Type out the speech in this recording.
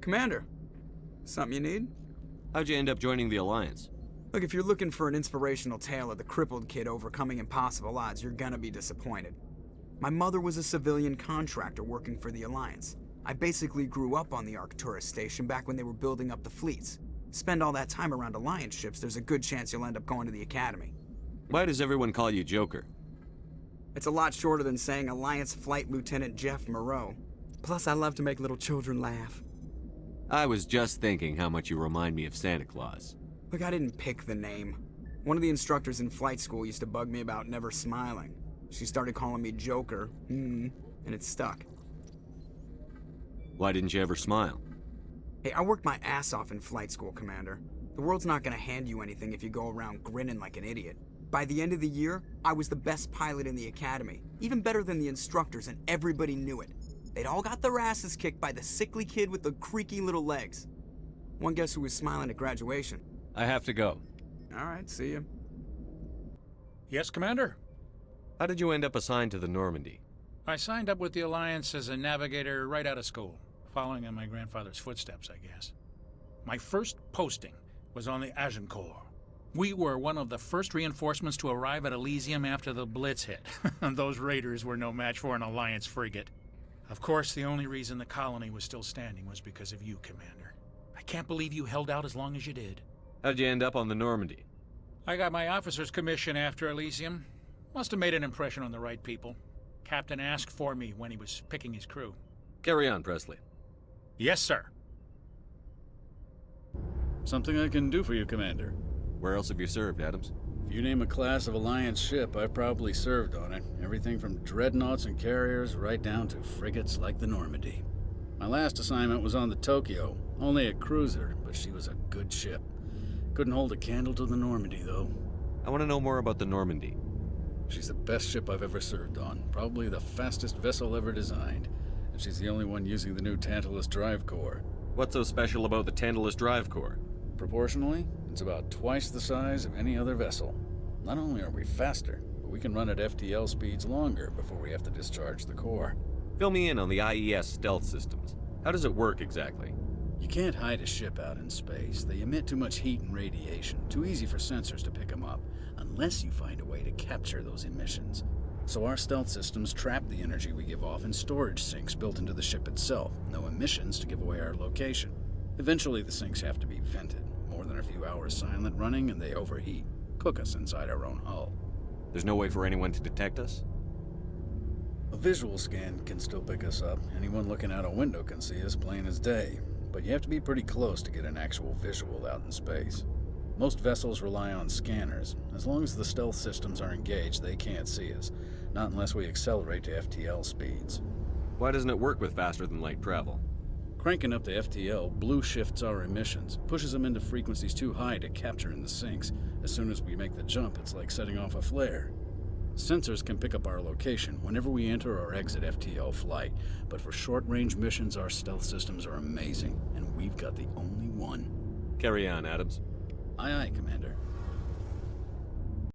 Commander, something you need? How'd you end up joining the Alliance? Look, if you're looking for an inspirational tale of the crippled kid overcoming impossible odds, you're gonna be disappointed. My mother was a civilian contractor working for the Alliance. I basically grew up on the Arcturus station back when they were building up the fleets. Spend all that time around Alliance ships, there's a good chance you'll end up going to the Academy. Why does everyone call you Joker? It's a lot shorter than saying Alliance Flight Lieutenant Jeff Moreau. Plus, I love to make little children laugh. I was just thinking how much you remind me of Santa Claus. Look, I didn't pick the name. One of the instructors in flight school used to bug me about never smiling. She started calling me Joker, and it stuck. Why didn't you ever smile? Hey, I worked my ass off in flight school, Commander. The world's not gonna hand you anything if you go around grinning like an idiot. By the end of the year, I was the best pilot in the Academy, even better than the instructors, and everybody knew it. They'd all got their asses kicked by the sickly kid with the creaky little legs. One guess who was smiling at graduation? I have to go. All right, see you. Yes, Commander? How did you end up assigned to the Normandy? I signed up with the Alliance as a navigator right out of school, following in my grandfather's footsteps, I guess. My first posting was on the Agincourt. We were one of the first reinforcements to arrive at Elysium after the Blitz hit. Those raiders were no match for an Alliance frigate. Of course, the only reason the colony was still standing was because of you, Commander. I can't believe you held out as long as you did. How'd you end up on the Normandy? I got my officer's commission after Elysium. Must have made an impression on the right people. Captain asked for me when he was picking his crew. Carry on, Presley. Yes, sir. Something I can do for you, Commander. Where else have you served, Adams? If you name a class of Alliance ship, I've probably served on it. Everything from dreadnoughts and carriers right down to frigates like the Normandy. My last assignment was on the Tokyo, only a cruiser, but she was a good ship. Couldn't hold a candle to the Normandy, though. I want to know more about the Normandy. She's the best ship I've ever served on, probably the fastest vessel ever designed. And she's the only one using the new Tantalus drive core. What's so special about the Tantalus drive core? Proportionally, it's about twice the size of any other vessel. Not only are we faster, but we can run at FTL speeds longer before we have to discharge the core. Fill me in on the IES stealth systems. How does it work exactly? You can't hide a ship out in space. They emit too much heat and radiation, too easy for sensors to pick them up, unless you find a way to capture those emissions. So our stealth systems trap the energy we give off in storage sinks built into the ship itself. No emissions to give away our location. Eventually the sinks have to be vented. More than a few hours silent running and they overheat. Cook us inside our own hull. There's no way for anyone to detect us? A visual scan can still pick us up. Anyone looking out a window can see us plain as day. But you have to be pretty close to get an actual visual out in space. Most vessels rely on scanners. As long as the stealth systems are engaged, they can't see us. Not unless we accelerate to FTL speeds. Why doesn't it work with faster-than-light travel? Cranking up to FTL blue shifts our emissions, pushes them into frequencies too high to capture in the sinks. As soon as we make the jump, it's like setting off a flare. Sensors can pick up our location whenever we enter or exit FTL flight, but for short-range missions, our stealth systems are amazing, and we've got the only one. Carry on, Adams. Aye, aye, Commander.